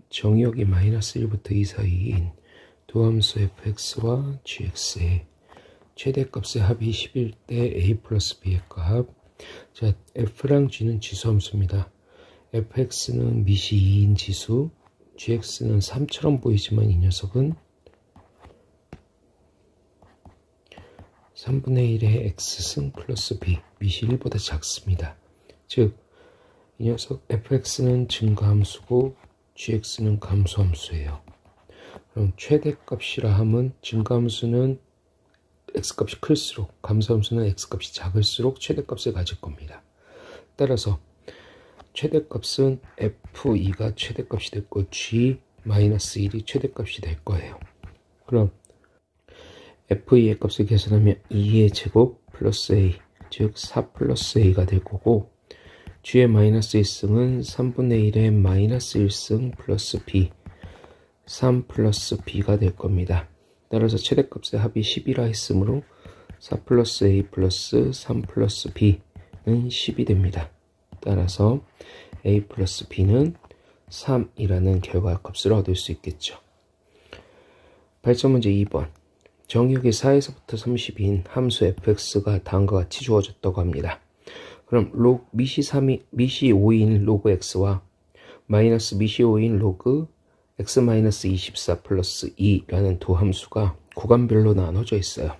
정의역이 마이너스 1부터 2 사이인 두 함수 fx와 gx의 최대값의 합이 10일 때 a 플러스 b의 값. 자, f랑 g는 지수함수입니다. fx는 밑이 2인 지수, gx는 3처럼 보이지만 이 녀석은 3분의 1의 x승 플러스 b, 밑이 1보다 작습니다. 즉, 이 녀석 fx는 증가함수고 gx는 감소함수예요. 그럼 최대값이라 함은 증가함수는 x값이 클수록, 감소함수는 x값이 작을수록 최대값을 가질 겁니다. 따라서 최대값은 f2가 최대값이 됐고 g-1이 최대값이 될 거예요. 그럼 f2의 값을 계산하면 2의 제곱 플러스 a, 즉 4 플러스 a가 될 거고, g의 마이너스 1승은 3분의 1의 마이너스 1승 플러스 b, 3 플러스 b가 될 겁니다. 따라서 최대값의 합이 10이라 했으므로 4 플러스 a 플러스 3 플러스 b는 10이 됩니다. 따라서 a 플러스 b는 3이라는 결과값을 얻을 수 있겠죠. 발전 문제 2번. 정의역이 4에서부터 30인 함수 fx가 다음과 같이 주어졌다고 합니다. 그럼 밑이 5인 로그 x와 마이너스 밑이 5인 로그 x 마이너스 24 플러스 2라는 두 함수가 구간별로 나눠져 있어요.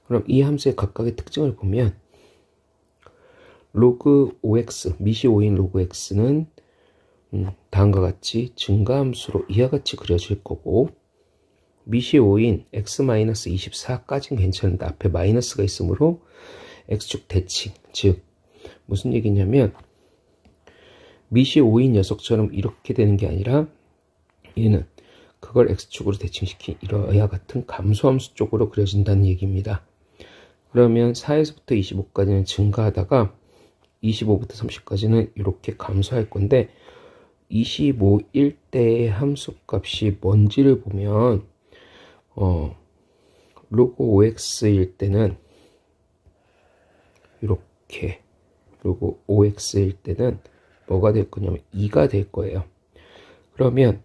그럼 이 함수의 각각의 특징을 보면 로그 5x, 밑이 5인 로그 x는 다음과 같이 증가함수로 이와 같이 그려질 거고, 밑이 5인 x 마이너스 24까지는 괜찮은데 앞에 마이너스가 있으므로 x축 대칭, 즉 무슨 얘기냐면 밑이 5인 녀석처럼 이렇게 되는 게 아니라 얘는 그걸 x축으로 대칭시킨 이와 같은 감소함수 쪽으로 그려진다는 얘기입니다. 그러면 4에서부터 25까지는 증가하다가 25부터 30까지는 이렇게 감소할 건데, 25일 때의 함수값이 뭔지를 보면 로그 5x일 때는 이렇게, 그리고 5x일 때는 뭐가 될 거냐면 2가 될 거예요. 그러면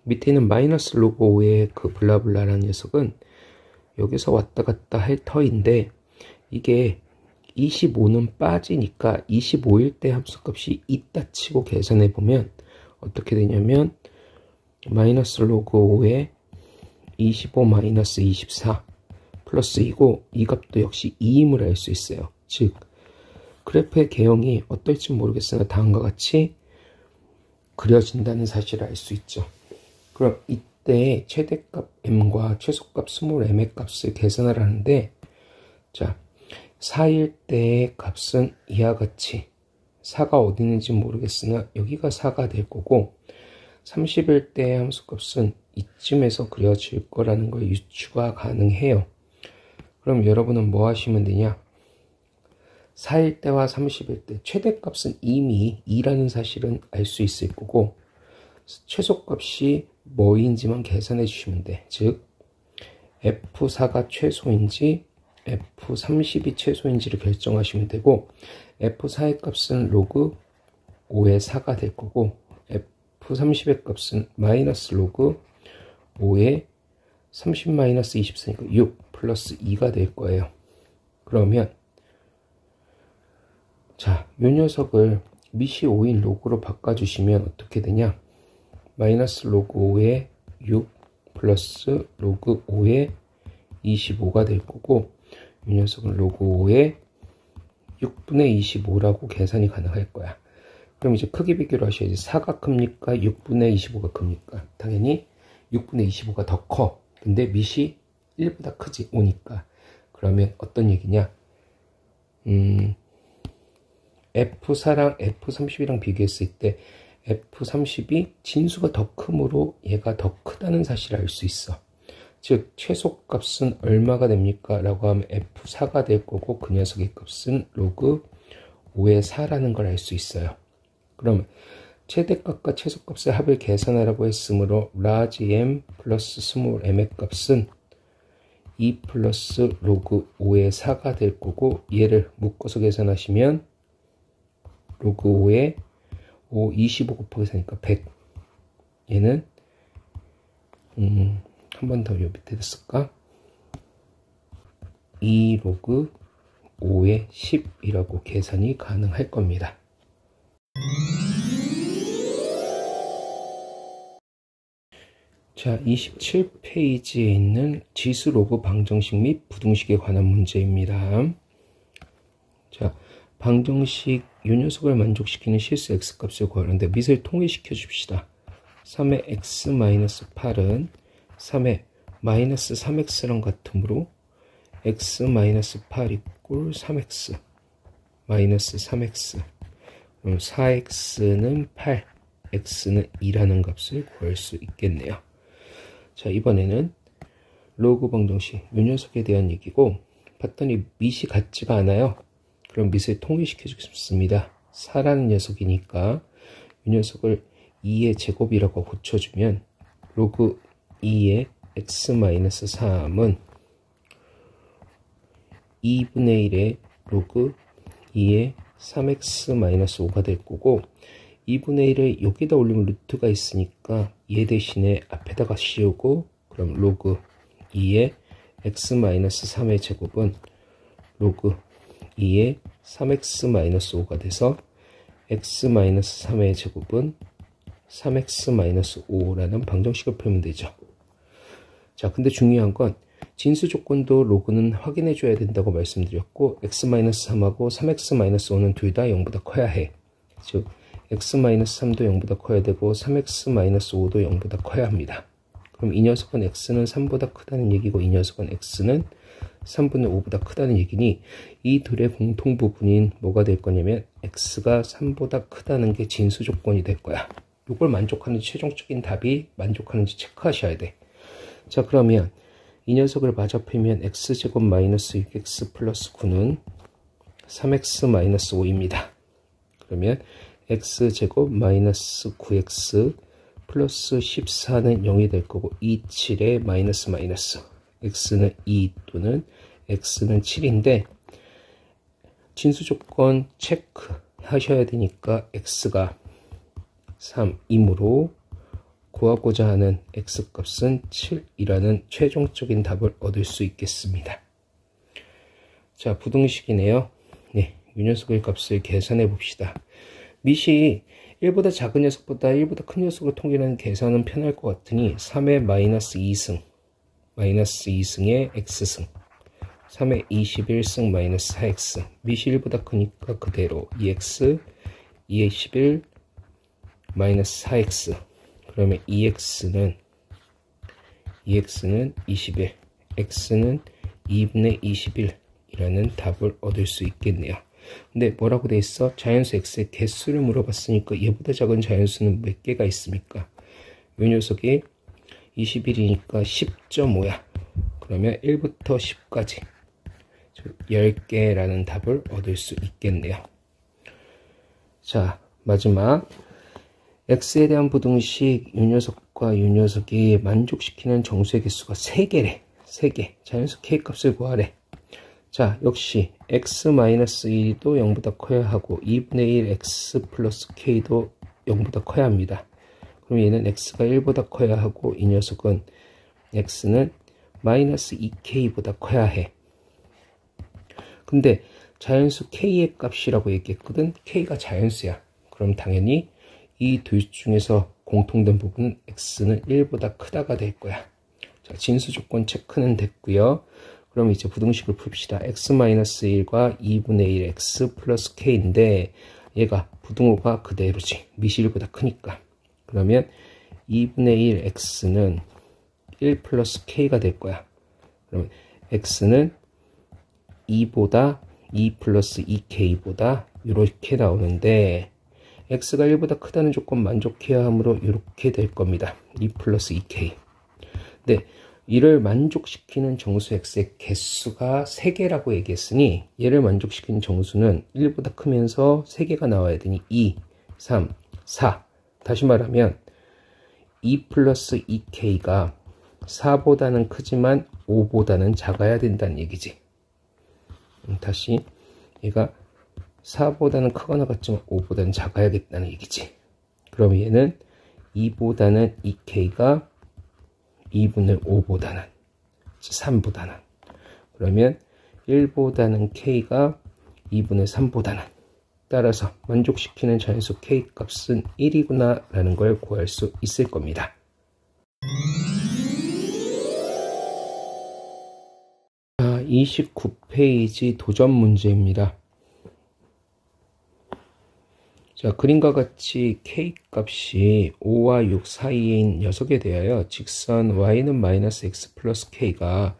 밑에 있는 마이너스 로그 5의 그 블라블라라는 녀석은 여기서 왔다 갔다 할 터인데, 이게 25는 빠지니까 25일 때 함수값이 있다 치고 계산해 보면 어떻게 되냐면 마이너스 로그 5의 25 마이너스 24 플러스 2고, 이 값도 역시 2임을 알 수 있어요. 즉 그래프의 개형이 어떨지 모르겠으나 다음과 같이 그려진다는 사실을 알 수 있죠. 그럼 이때 최대값 m과 최소값 스몰 m의 값을 계산을 하는데, 자, 4일 때의 값은 이와 같이 4가 어디 있는지 모르겠으나 여기가 4가 될 거고, 30일 때의 함수값은 이쯤에서 그려질 거라는 걸 유추가 가능해요. 그럼 여러분은 뭐 하시면 되냐? 4일 때와 30일 때 최대값은 이미 2라는 사실은 알 수 있을 거고, 최소값이 뭐인지만 계산해 주시면 돼. 즉 F4가 최소인지 F30이 최소인지를 결정하시면 되고, F4의 값은 로그 5의 4가 될 거고, F30의 값은 마이너스 로그 5의 30 마이너스 24니까 6 플러스 2가 될 거예요. 그러면 자, 이 녀석을 밑이 5인 로그로 바꿔주시면 어떻게 되냐? 마이너스 로그 5의 6 플러스 로그 5의 25가 될 거고, 이 녀석은 로그 5의 6분의 25라고 계산이 가능할 거야. 그럼 이제 크기 비교를 하셔야지. 4가 큽니까? 6분의 25가 큽니까? 당연히 6분의 25가 더 커. 근데 밑이 1보다 크지, 5니까. 그러면 어떤 얘기냐? F4랑 F30이랑 비교했을 때 F30이 진수가 더 크므로 얘가 더 크다는 사실을 알 수 있어. 즉 최소값은 얼마가 됩니까? 라고 하면 F4가 될 거고, 그 녀석의 값은 로그 5의 4라는 걸 알 수 있어요. 그러면 최대값과 최소값의 합을 계산하라고 했으므로 large m 플러스 small m의 값은 2 플러스 로그 5의 4가 될 거고, 얘를 묶어서 계산하시면 로그 5의 5, 25 곱하기 4니까 100. 얘는 한 번 더 요 밑에 쓸까? 2 로그 5의 10이라고 계산이 가능할 겁니다. 자, 27페이지에 있는 지수 로그 방정식 및 부등식에 관한 문제입니다. 자, 방정식 요 녀석을 만족시키는 실수 x값을 구하는데 밑을 통일시켜 줍시다. 3의 x-8은 3의 마이너스 3x랑 같으므로 x-8 이꼴 3x 마이너스 3x. 그럼 4x는 8, x는 2라는 값을 구할 수 있겠네요. 자, 이번에는 로그 방정식 이 녀석에 대한 얘기고, 봤더니 밑이 같지가 않아요. 그럼 밑을 통일시켜 주겠습니다. 4라는 녀석이니까 이 녀석을 2의 제곱이라고 고쳐주면 로그 2의 x-3은 2분의 1의 로그 2의 3x-5가 될 거고, 2분의 1을 여기다 올리면 루트가 있으니까 얘 대신에 앞에다가 씌우고, 그럼 로그 2의 x-3의 제곱은 로그 2의 3x-5가 돼서 x-3의 제곱은 3x-5라는 방정식을 풀면 되죠. 자, 근데 중요한 건 진수 조건도 로그는 확인해 줘야 된다고 말씀드렸고, x-3하고 3x-5는 둘 다 0보다 커야 해. 즉 x-3도 0보다 커야 되고 3x-5도 0보다 커야 합니다. 그럼 이 녀석은 x는 3보다 크다는 얘기고, 이 녀석은 x는 3분의 5보다 크다는 얘기니, 이 둘의 공통 부분인 뭐가 될 거냐면 x가 3보다 크다는 게 진수 조건이 될 거야. 이걸 만족하는 최종적인 답이 만족하는지 체크하셔야 돼. 자, 그러면 이 녀석을 맞아풀면 x제곱 마이너스 6x 플러스 9는 3x 5입니다. 그러면 x제곱 마이너스 9x 플러스 14는 0이 될 거고, 2, 7에 마이너스 x는 2 또는 x는 7인데 진수 조건 체크 하셔야 되니까 x가 3이므로 구하고자 하는 x값은 7이라는 최종적인 답을 얻을 수 있겠습니다. 자, 부등식이네요. 네, 이 녀석의 값을 계산해 봅시다. 밑이 1보다 작은 녀석보다 1보다 큰 녀석을 통일하는 계산은 편할 것 같으니 3의 마이너스 2승 마이너스 2승의 x승 3의 21승 마이너스 4x 밑이 1보다 크니까 그대로 2x 2의 11 마이너스 4x. 그러면 2x는 21, x는 2분의 21이라는 답을 얻을 수 있겠네요. 근데 뭐라고 돼 있어? 자연수 x의 개수를 물어봤으니까 얘보다 작은 자연수는 몇 개가 있습니까? 이 녀석이 21이니까 10.5야. 그러면 1부터 10까지 10개라는 답을 얻을 수 있겠네요. 자, 마지막 x에 대한 부등식 이 녀석과 이 녀석이 만족시키는 정수의 개수가 3개래. 3개. 자연수 k 값을 구하래. 자, 역시 x-1도 0보다 커야 하고 2분의 1 x 플러스 k도 0보다 커야 합니다. 그럼 얘는 x가 1보다 커야 하고, 이 녀석은 x는 마이너스 2k보다 커야 해. 근데 자연수 k의 값이라고 얘기했거든. k가 자연수야. 그럼 당연히 이 둘 중에서 공통된 부분은 x는 1보다 크다가 될 거야. 자, 진수 조건 체크는 됐고요. 그럼 이제 부등식을 풉시다. x-1과 2분의 1 x 플러스 k인데 얘가 부등호가 그대로지. 밑이 1보다 크니까. 그러면 2분의 1 x는 1 플러스 k가 될 거야. 그러면 x는 2보다 2 플러스 2k보다 이렇게 나오는데, x가 1보다 크다는 조건 만족해야 하므로 이렇게 될 겁니다. 2 플러스 2k. 근데 이를 만족시키는 정수 x의 개수가 3개라고 얘기했으니, 얘를 만족시키는 정수는 1보다 크면서 3개가 나와야 되니 2, 3, 4. 다시 말하면 2 플러스 2k가 4보다는 크지만 5보다는 작아야 된다는 얘기지. 다시 얘가 4보다는 크거나 같지만 5보다는 작아야겠다는 얘기지. 그럼 얘는 2보다는 2k가 2분의 5보다는 3보다는, 그러면 1보다는 k가 2분의 3보다는, 따라서 만족시키는 자연수 k 값은 1이구나 라는 걸 구할 수 있을 겁니다. 자, 29페이지 도전 문제입니다. 자, 그림과 같이 k 값이 5와 6 사이인 녀석에 대하여 직선 y는 마이너스 x 플러스 k가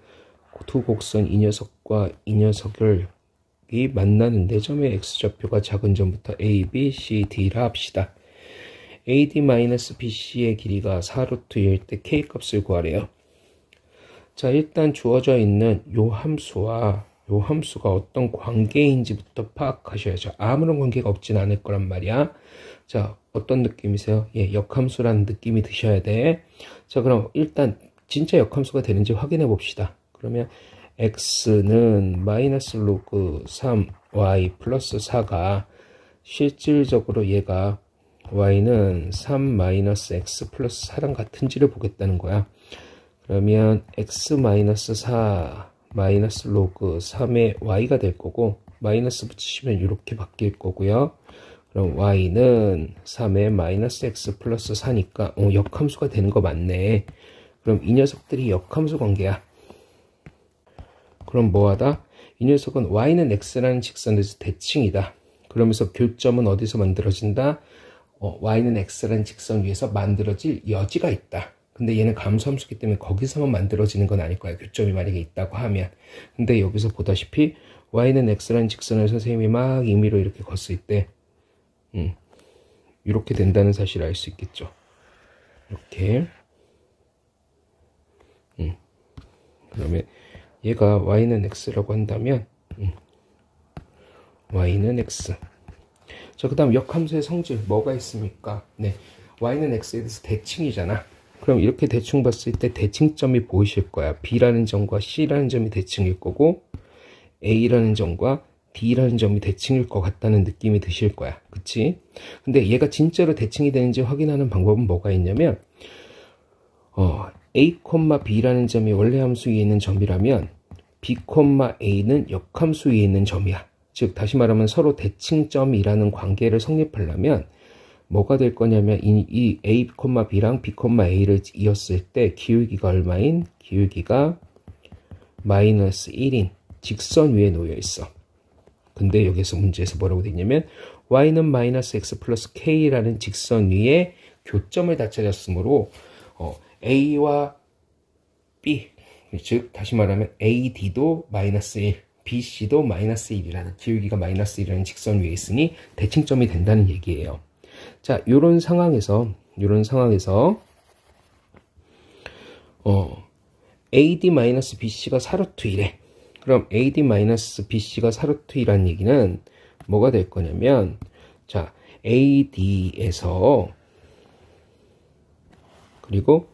두 곡선 이 녀석과 이 녀석을 만나는 점의 x좌표가 작은 점부터 a, b, c, d라 합시다. ad-bc의 길이가 4루트일 때 k 값을 구하래요. 자, 일단 주어져 있는 요 함수와 요 함수가 어떤 관계인지부터 파악하셔야죠. 아무런 관계가 없진 않을 거란 말이야. 자, 어떤 느낌이세요? 예, 역함수라는 느낌이 드셔야 돼. 자, 그럼 일단 진짜 역함수가 되는지 확인해 봅시다. 그러면 x는 마이너스 로그 3y 플러스 4가 실질적으로 얘가 y는 3 마이너스 x 플러스 4랑 같은지를 보겠다는 거야. 그러면 x 마이너스 4 마이너스 로그 3의 y가 될 거고, 마이너스 붙이시면 이렇게 바뀔 거고요. 그럼 y는 3의 마이너스 x 플러스 4니까 역함수가 되는 거 맞네. 그럼 이 녀석들이 역함수 관계야. 그럼 뭐하다? 이 녀석은 y는 x라는 직선에서 대칭이다. 그러면서 교점은 어디서 만들어진다? y는 x라는 직선 위에서 만들어질 여지가 있다. 근데 얘는 감소함수기 때문에 거기서만 만들어지는 건 아닐 거야. 교점이 만약에 있다고 하면. 근데 여기서 보다시피 y는 x라는 직선을 선생님이 막 임의로 이렇게 걷을 때 이렇게 된다는 사실을 알 수 있겠죠. 이렇게. 그러면 얘가 y는 x라고 한다면 y는 x. 자, 그 다음 역함수의 성질 뭐가 있습니까? 네, y는 x에 대해서 대칭이잖아. 그럼 이렇게 대충 봤을 때 대칭점이 보이실 거야. b라는 점과 c라는 점이 대칭일 거고, a라는 점과 d라는 점이 대칭일 것 같다는 느낌이 드실 거야. 그치? 근데 얘가 진짜로 대칭이 되는지 확인하는 방법은 뭐가 있냐면, a, b라는 점이 원래 함수 위에 있는 점이라면 b, a는 역함수 위에 있는 점이야. 즉 다시 말하면 서로 대칭점이라는 관계를 성립하려면 뭐가 될 거냐면 이 a, b랑 b, a를 이었을 때 기울기가 얼마인? 기울기가 마이너스 1인 직선 위에 놓여 있어. 근데 여기서 문제에서 뭐라고 돼 있냐면 y는 마이너스 x 플러스 k라는 직선 위에 교점을 다 찾았으므로 a와 b, 즉 다시 말하면 AD도 마이너스 1, BC도 마이너스 1이라는 기울기가 마이너스 1이라는 직선 위에 있으니 대칭점이 된다는 얘기예요. 자, 요런 상황에서 AD-BC가 4루트 1에 그럼 AD-BC가 4루트 1이라는 얘기는 뭐가 될 거냐면, 자, AD에서 그리고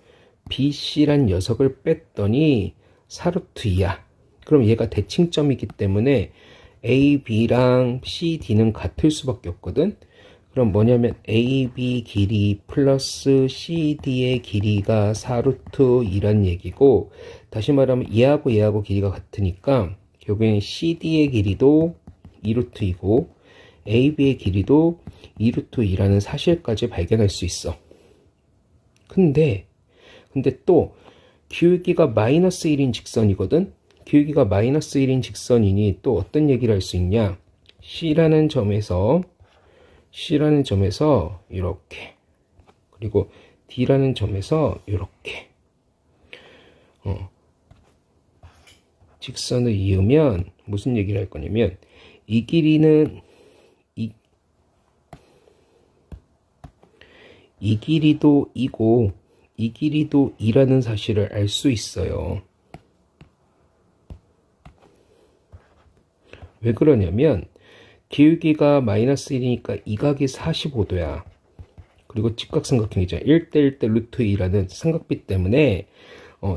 BC란 녀석을 뺐더니 4루트 2야. 그럼 얘가 대칭점이기 때문에 AB랑 CD는 같을 수밖에 없거든. 그럼 뭐냐면 AB 길이 플러스 CD의 길이가 4루트 2란 얘기고, 다시 말하면 얘하고 길이가 같으니까 결국엔 CD의 길이도 2루트 2고 AB의 길이도 2루트 2라는 사실까지 발견할 수 있어. 근데 또 기울기가 마이너스 1인 직선이거든. 기울기가 마이너스 1인 직선이니 또 어떤 얘기를 할 수 있냐? C라는 점에서 이렇게, 그리고 D라는 점에서 이렇게 직선을 이으면 무슨 얘기를 할 거냐면, 이 길이는 이 길이도 2고 이 길이도 2라는 사실을 알 수 있어요. 왜 그러냐면 기울기가 마이너스 1이니까 이 각이 45도야. 그리고 직각삼각형이죠. 1대 1대 루트 2라는 삼각비 때문에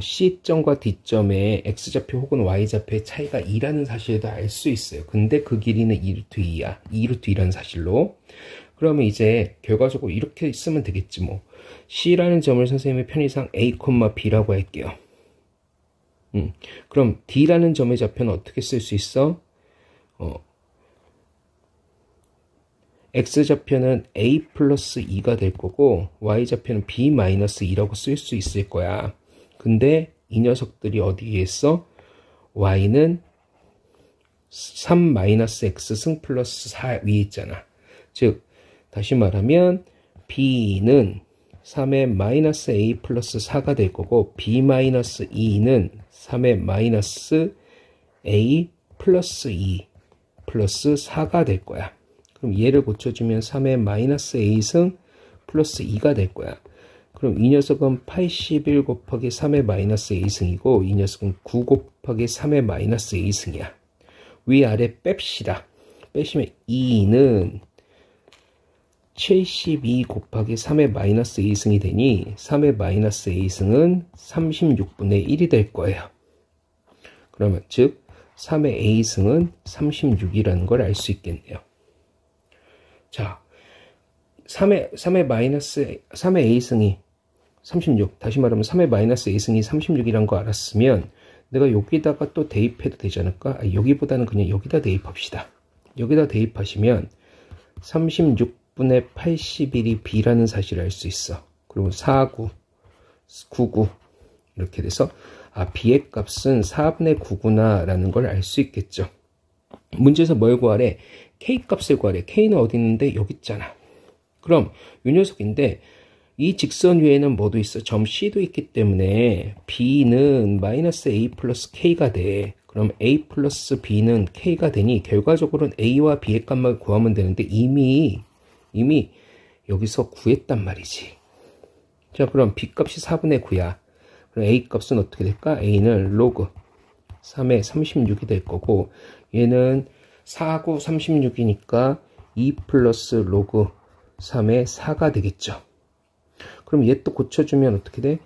C점과 D점의 X좌표 혹은 Y좌표의 차이가 2라는 사실도 알 수 있어요. 근데 그 길이는 2루트 2야. 2루트 2라는 사실로. 그러면 이제 결과적으로 이렇게 쓰면 되겠지 뭐. C라는 점을 선생님의 편의상 A, B라고 할게요. 그럼 D라는 점의 좌표는 어떻게 쓸 수 있어? X좌표는 A 플러스 2가 될 거고 Y좌표는 B 마이너스 2라고 쓸 수 있을 거야. 근데 이 녀석들이 어디에 있어? Y는 3 마이너스 X승 플러스 4 위에 있잖아. 즉 다시 말하면 B는 3의 마이너스 A 플러스 4가 될 거고 B 마이너스 2는 3의 마이너스 A 플러스 2 플러스 4가 될 거야. 그럼 얘를 고쳐주면 3의 마이너스 A승 플러스 2가 될 거야. 그럼 이 녀석은 81 곱하기 3의 마이너스 A승이고 이 녀석은 9 곱하기 3의 마이너스 A승이야. 위아래 뺍시다. 빼시면 2는 72 곱하기 3의 마이너스 A승이 되니 3의 마이너스 A승은 36분의 1이 될 거예요. 그러면 즉 3의 A승은 36이라는 걸 알 수 있겠네요. 자, 3의 A승이 36, 다시 말하면 3의 마이너스 A승이 36이란 거 알았으면 내가 여기다가 또 대입해도 되지 않을까? 여기보다는 그냥 여기다 대입합시다. 여기다 대입하시면 36분의 81이 B라는 사실을 알 수 있어. 그리고 49, 99 이렇게 돼서 B의 값은 4분의 9구나 라는 걸 알 수 있겠죠. 문제에서 뭘 구하래? K 값을 구하래. K는 어디 있는데? 여기 있잖아. 그럼 이 녀석인데 이 직선 위에는 뭐도 있어? 점 C도 있기 때문에 B는 마이너스 A 플러스 K가 돼. 그럼 A 플러스 B는 K가 되니 결과적으로는 A와 B의 값만 구하면 되는데 이미 여기서 구했단 말이지. 자, 그럼 B 값이 4분의 9야. 그럼 A 값은 어떻게 될까? A는 로그 3의 36이 될 거고 얘는 4, 9, 36이니까 2 플러스 로그 3의 4가 되겠죠. 그럼 얘 또 고쳐주면 어떻게 돼?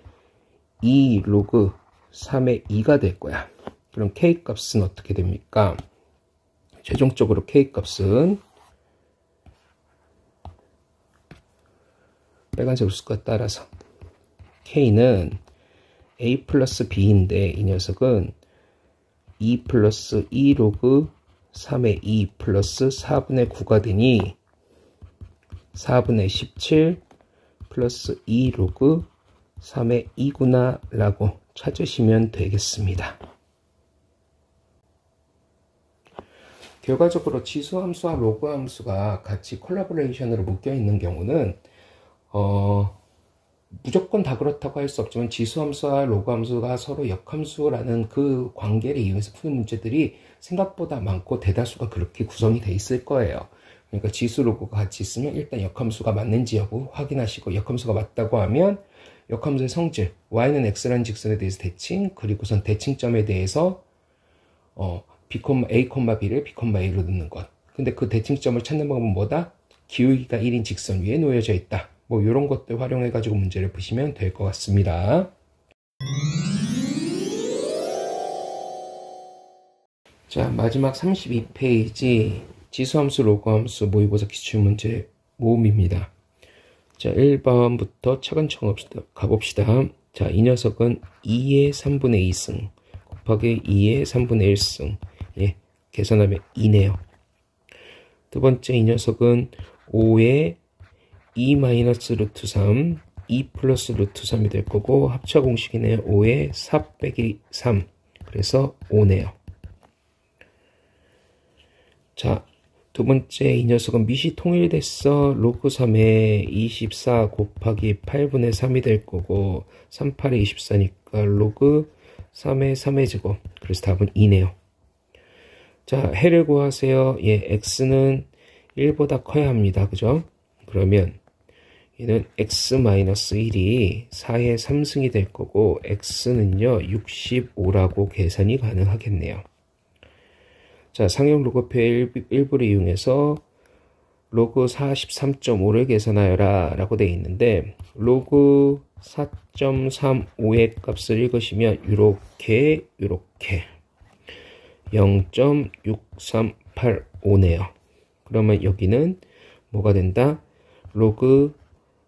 2 로그 3의 2가 될 거야. 그럼 K 값은 어떻게 됩니까? 최종적으로 K 값은 빨간색 숫자 따라서 K는 A 플러스 B인데 이 녀석은 2 플러스 2 로그 3의 2 플러스 4분의 9가 되니 4분의 17 플러스 2 로그 3의 2구나 라고 찾으시면 되겠습니다. 결과적으로 지수함수와 로그함수가 같이 콜라보레이션으로 묶여 있는 경우는 무조건 다 그렇다고 할 수 없지만 지수함수와 로그함수가 서로 역함수라는 그 관계를 이용해서 푸는 문제들이 생각보다 많고 대다수가 그렇게 구성이 돼 있을 거예요. 그러니까 지수 로그가 같이 있으면 일단 역함수가 맞는지 여부 확인하시고 역함수가 맞다고 하면 역함수의 성질 y는 x라는 직선에 대해서 대칭 그리고선 대칭점에 대해서 a, b를 b, a로 넣는 것. 근데 그 대칭점을 찾는 방법은 뭐다? 기울기가 1인 직선 위에 놓여져 있다. 뭐 이런 것들 활용해 가지고 문제를 푸시면 될 것 같습니다. 자, 마지막 32페이지 지수함수, 로그함수 모의고사 기출문제 모음입니다. 자, 1번부터 차근차근 가봅시다. 자, 이 녀석은 2의 3분의 2승 곱하기 2의 3분의 1승. 예, 계산하면 2네요. 두 번째 이 녀석은 5의 2 마이너스 루트 3, 2 플러스 루트 3이 될 거고 합차 공식이네요. 5의 4 빼기 3. 그래서 5네요. 자, 두 번째 이 녀석은 밑이 통일됐어. 로그 3에 24 곱하기 8분의 3이 될 거고 3, 8에 24니까 로그 3의 3의 제곱. 그래서 답은 2네요. 자, 해를 구하세요. 예, x는 1보다 커야 합니다. 그죠? 그러면 얘는 x-1이 4의 3승이 될 거고 x는요 65라고 계산이 가능하겠네요. 자, 상형 로그표의 일부를 이용해서 로그 43.5를 계산하여라 라고 되어 있는데 로그 4.35의 값을 읽으시면 요렇게 0.6385네요. 그러면 여기는 뭐가 된다? 로그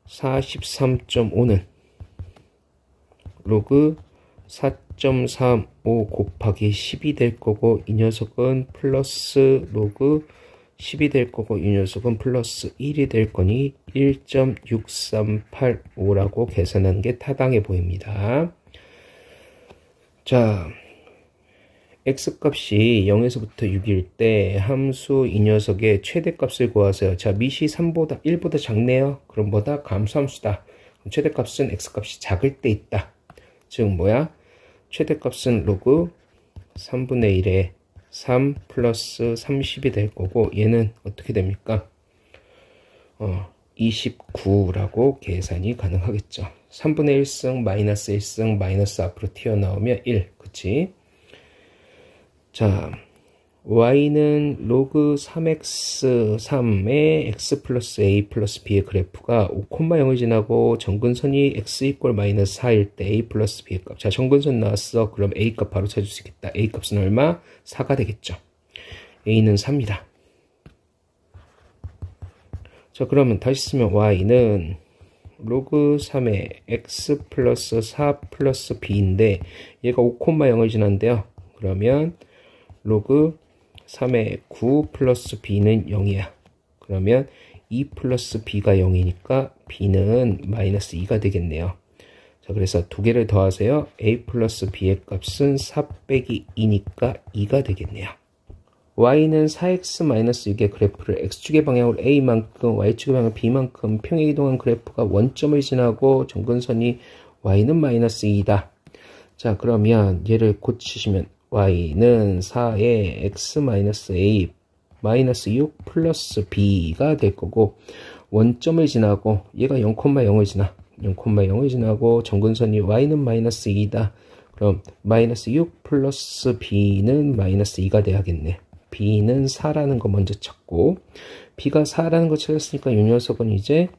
43.5는 로그 4.35 곱하기 10이 될 거고 이 녀석은 플러스 로그 10이 될 거고 이 녀석은 플러스 1이 될 거니 1.6385라고 계산한 게 타당해 보입니다. 자, x값이 0에서부터 6일 때 함수 이 녀석의 최대값을 구하세요. 자, 밑이 3보다 1보다 작네요. 그럼 뭐다? 감소함수다. 그럼 최대값은 x값이 작을 때 있다. 즉 뭐야? 최대값은 로그 3분의 1에 3 플러스 30이 될 거고 얘는 어떻게 됩니까? 29라고 계산이 가능하겠죠. 3분의 1승 마이너스 1승 마이너스 앞으로 튀어나오면 1. 그치? 자, y는 로그 3x3의 x 플러스 a 플러스 b의 그래프가 5,0을 지나고 정근선이 x 이꼴 마이너스 4일 때 a 플러스 b의 값. 자, 정근선 나왔어. 그럼 a 값 바로 찾을 수 있겠다. a 값은 얼마? 4가 되겠죠. a는 4입니다. 자, 그러면 다시 쓰면 y는 로그 3의 x 플러스 4 플러스 b인데 얘가 5,0을 지난대요. 그러면 로그 3의 9 플러스 b는 0이야. 그러면 2 플러스 b가 0이니까 b는 마이너스 2가 되겠네요. 자, 그래서 두 개를 더하세요. a 플러스 b의 값은 4 빼기 2니까 2가 되겠네요. y는 4x-6의 그래프를 x축의 방향으로 a만큼 y축의 방향으로 b만큼 평행이동한 그래프가 원점을 지나고 정근선이 y는 마이너스 2다. 자, 그러면 얘를 고치시면 y는 4의 x-a 마이너스 6 플러스 b가 될 거고 원점을 지나고 얘가 0,0을 지나 0,0을 지나고 정근선이 y는 마이너스 2다. 그럼 마이너스 6 플러스 b는 마이너스 2가 돼야겠네. b는 4라는 거 먼저 찾고 b가 4라는 거 찾았으니까 이 녀석은 이제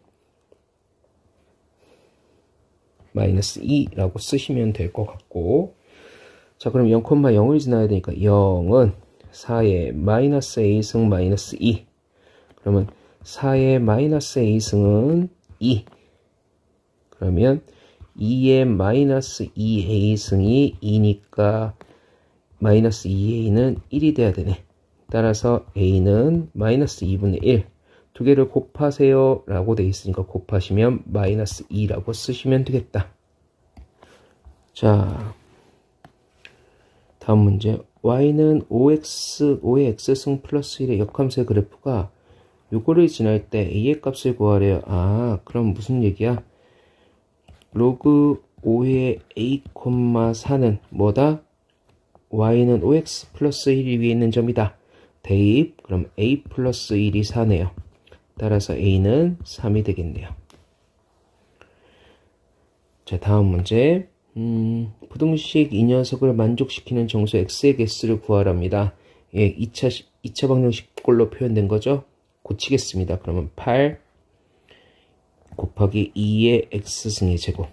마이너스 2라고 쓰시면 될 것 같고 자, 그럼 0,0을 지나야 되니까 0은 4의 마이너스 a승 마이너스 2 그러면 4의 마이너스 a승은 2 그러면 2의 마이너스 2a승이 2니까 마이너스 2a는 1이 돼야 되네. 따라서 a는 마이너스 2분의 1 두 개를 곱하세요 라고 되어 있으니까 곱하시면 마이너스 2라고 쓰시면 되겠다. 자, 다음 문제. y는 5의 x승 플러스 1의 역함수의 그래프가 요거를 지날 때 a의 값을 구하래요. 아, 그럼 무슨 얘기야? 로그 5의 a, 4는 뭐다? y는 5x 플러스 1이 위에 있는 점이다. 대입. 그럼 a 플러스 1이 4네요. 따라서 a는 3이 되겠네요. 자, 다음 문제. 부등식 이 녀석을 만족시키는 정수 x의 개수를 구하랍니다. 예, 2차 방정식꼴로 표현된 거죠. 고치겠습니다. 그러면 8 곱하기 2의 x승의 제곱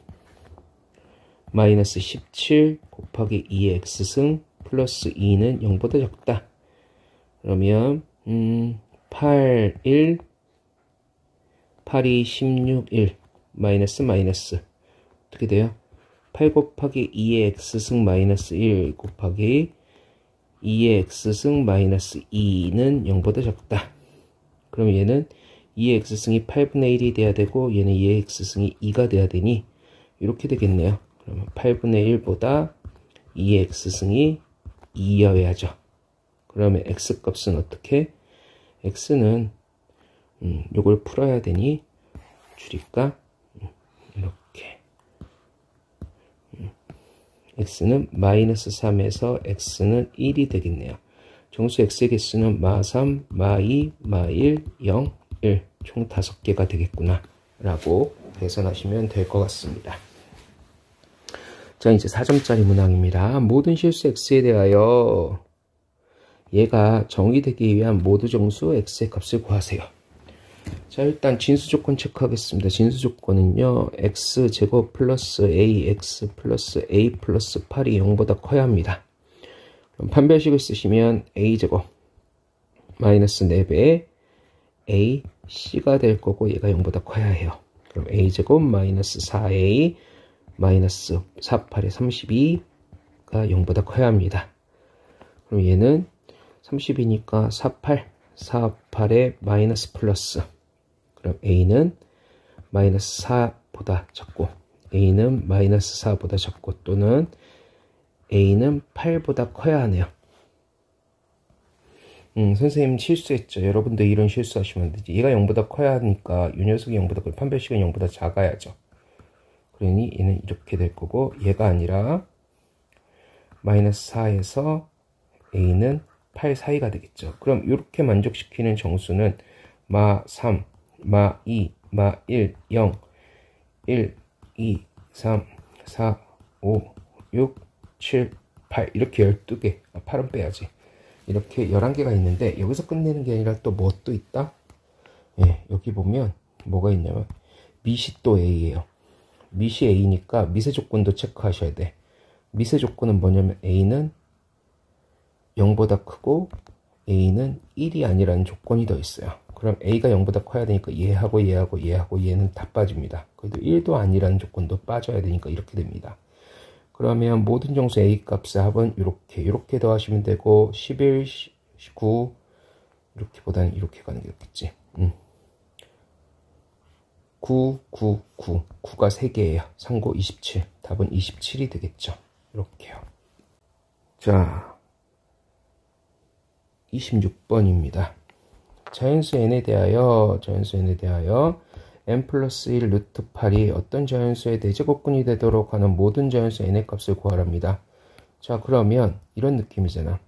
마이너스 17 곱하기 2의 x승 플러스 2는 0보다 적다. 그러면 8, 1 8이 16, 1 마이너스 어떻게 돼요? 8 곱하기 2의 x승 마이너스 1 곱하기 2의 x승 마이너스 2는 0보다 적다. 그럼 얘는 2의 x승이 8분의 1이 돼야 되고 얘는 2의 x승이 2가 돼야 되니 이렇게 되겠네요. 그러면 8분의 1보다 2의 x승이 2여야죠. 그러면 x값은 어떻게? x는 요걸 풀어야 되니 줄일까? 이렇게 x는 마이너스 3에서 x는 1이 되겠네요. 정수 x의 개수는 마3, 마2, 마1, 0, 1 총 5개가 되겠구나 라고 계산하시면 될 것 같습니다. 자, 이제 4점짜리 문항입니다. 모든 실수 x에 대하여 얘가 정의되기 위한 모두 정수 x의 값을 구하세요. 자, 일단 진수조건 체크하겠습니다. 진수조건은요, x제곱 플러스 ax 플러스 a 플러스 8이 0보다 커야 합니다. 그럼 판별식을 쓰시면 a제곱 마이너스 4배의 ac가 될 거고 얘가 0보다 커야 해요. 그럼 a제곱 마이너스 4a 마이너스 48의 32가 0보다 커야 합니다. 그럼 얘는 30이니까 48의 마이너스 플러스. 그럼 a는 마이너스 4보다 작고 a는 마이너스 4보다 작고 또는 a는 8보다 커야 하네요. 선생님 실수했죠. 여러분도 이런 실수하시면 안 되지. 얘가 0보다 커야 하니까 이 녀석이 0보다 커요. 판별식은 0보다 작아야죠. 그러니 얘는 이렇게 될 거고 얘가 아니라 마이너스 4에서 a는 8 사이가 되겠죠. 그럼 이렇게 만족시키는 정수는 마 3, 마 2, 마 1, 0, 1, 2, 3, 4, 5, 6, 7, 8 이렇게 12개. 8은 빼야지. 이렇게 11개가 있는데 여기서 끝내는 게 아니라 또 뭐 또 있다? 예, 여기 보면 뭐가 있냐면 밑이 또 A예요. 밑이 A니까 밑의 조건도 체크하셔야 돼. 밑의 조건은 뭐냐면 A는 0보다 크고 A는 1이 아니라는 조건이 더 있어요. 그럼 A가 0보다 커야 되니까 얘하고 얘하고 얘하고 얘는 다 빠집니다. 그래도 1도 아니라는 조건도 빠져야 되니까 이렇게 됩니다. 그러면 모든 정수 A 값의 합은 이렇게 더하시면 되고 11, 19 이렇게보다는 이렇게 가는 게 좋겠지. 9, 9, 9 9가 3개예요. 상고 27 답은 27이 되겠죠. 이렇게요. 자 26번입니다. 자연수 n에 대하여 n 플러스 1 루트 8이 어떤 자연수의 4제곱근이 되도록 하는 모든 자연수 n의 값을 구하랍니다. 자 그러면 이런 느낌이잖아.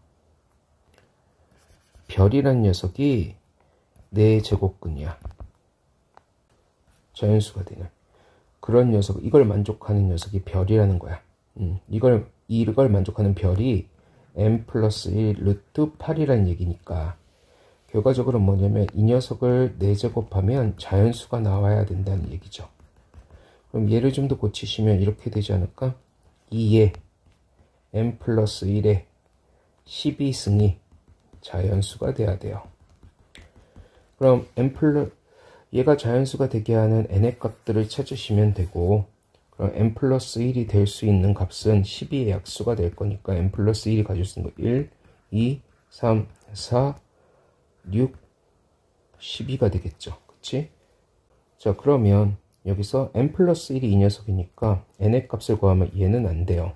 별이란 녀석이 4제곱근이야. 자연수가 되는 그런 녀석, 이걸 만족하는 녀석이 별이라는 거야. 이걸 만족하는 별이 n 플러스 1 루트 8이라는 얘기니까 결과적으로 뭐냐면 이 녀석을 4제곱하면 자연수가 나와야 된다는 얘기죠. 그럼 얘를 좀 더 고치시면 이렇게 되지 않을까? 2의 n 플러스 1의 12승이 자연수가 돼야 돼요. 그럼 얘가 자연수가 되게 하는 n의 값들을 찾으시면 되고 그럼 n 플러스 1이 될 수 있는 값은 12의 약수가 될 거니까 n 플러스 1이 가질 수 있는 거 1, 2, 3, 4, 6, 12가 되겠죠. 그치? 자 그러면 여기서 n 플러스 1이 이 녀석이니까 n의 값을 구하면 얘는 안 돼요.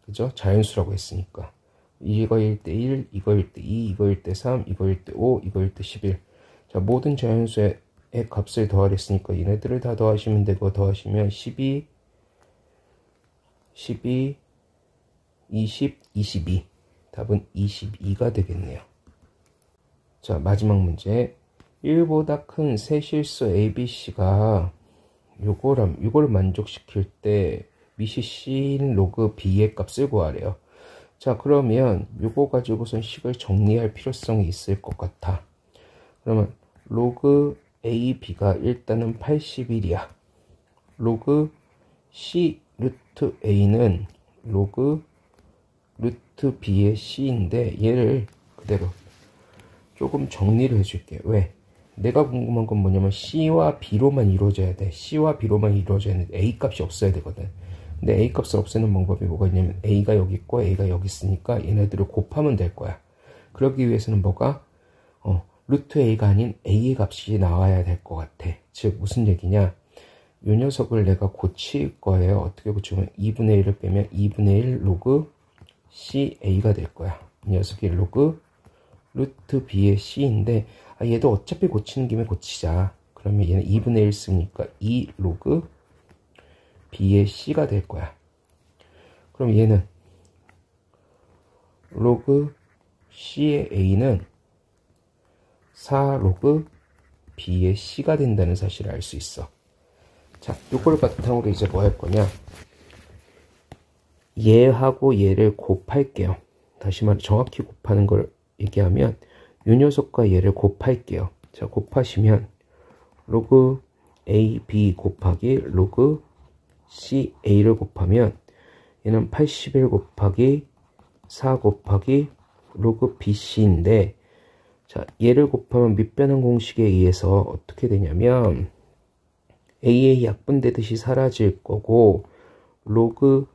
그죠? 자연수라고 했으니까 이거일 때 1, 이거일 때 2, 이거일 때 3, 이거일 때 5, 이거일 때 11. 자 모든 자연수의 값을 더하랬으니까 얘네들을 다 더하시면 되고 더하시면 12, 12, 20, 22 답은 22가 되겠네요. 자 마지막 문제 1보다 큰 세 실수 ABC가 요거를 만족시킬 때 밑이 C인 로그 B의 값을 구하래요. 자 그러면 요거 가지고선 식을 정리할 필요성이 있을 것 같아. 그러면 로그 A, B가 일단은 81이야. 로그 C 루트 A는 로그 루트 B의 C인데 얘를 그대로 조금 정리를 해줄게. 왜? 내가 궁금한 건 뭐냐면 C와 B로만 이루어져야 돼. C와 B로만 이루어져야 되는데 A 값이 없어야 되거든. 근데 A 값을 없애는 방법이 뭐가 있냐면 A가 여기 있고 A가 여기 있으니까 얘네들을 곱하면 될 거야. 그러기 위해서는 뭐가? 루트 A가 아닌 A의 값이 나와야 될 것 같아. 즉 무슨 얘기냐? 이 녀석을 내가 고칠 거예요. 어떻게 고치면 2분의 1을 빼면 2분의 1 로그 CA가 될 거야. 이 녀석이 로그 루트 B의 C인데 얘도 어차피 고치는 김에 고치자. 그러면 얘는 2분의 1 쓰니까 2 로그 B의 C가 될 거야. 그럼 얘는 로그 C의 A는 4 로그 B의 C가 된다는 사실을 알 수 있어. 자, 이걸 바탕으로 이제 뭐 할 거냐? 얘하고 얘를 곱할게요. 다시 말해 정확히 곱하는 걸 얘기하면 이 녀석과 얘를 곱할게요. 자, 곱하시면 로그 AB 곱하기 로그 CA를 곱하면 얘는 81 곱하기 4 곱하기 로그 BC인데, 자, 얘를 곱하면 밑변환 공식에 의해서 어떻게 되냐면 A의 약분되듯이 사라질 거고 로그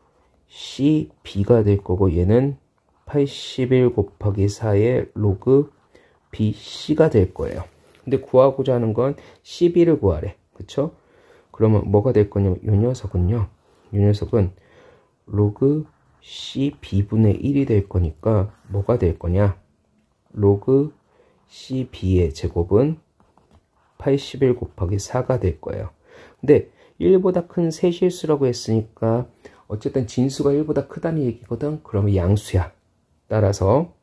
CB가 될 거고, 얘는 81 곱하기 4의 로그 BC가 될 거예요. 근데 구하고자 하는 건 CB를 구하래. 그쵸? 그러면 뭐가 될 거냐면 이 녀석은 로그 CB분의 1이 될 거니까 뭐가 될 거냐? 로그 CB의 제곱은 81 곱하기 4가 될 거예요. 근데 1보다 큰 세실수라고 했으니까 어쨌든 진수가 1보다 크다는 얘기거든. 그러면 양수야. 따라서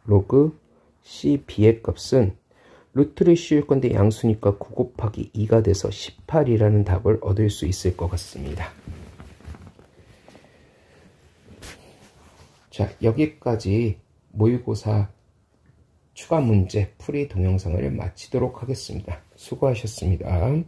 로그 CB의 값은 루트를 씌울 건데 양수니까 9 곱하기 2가 돼서 18이라는 답을 얻을 수 있을 것 같습니다. 자, 여기까지 모의고사 추가 문제 풀이 동영상을 마치도록 하겠습니다. 수고하셨습니다.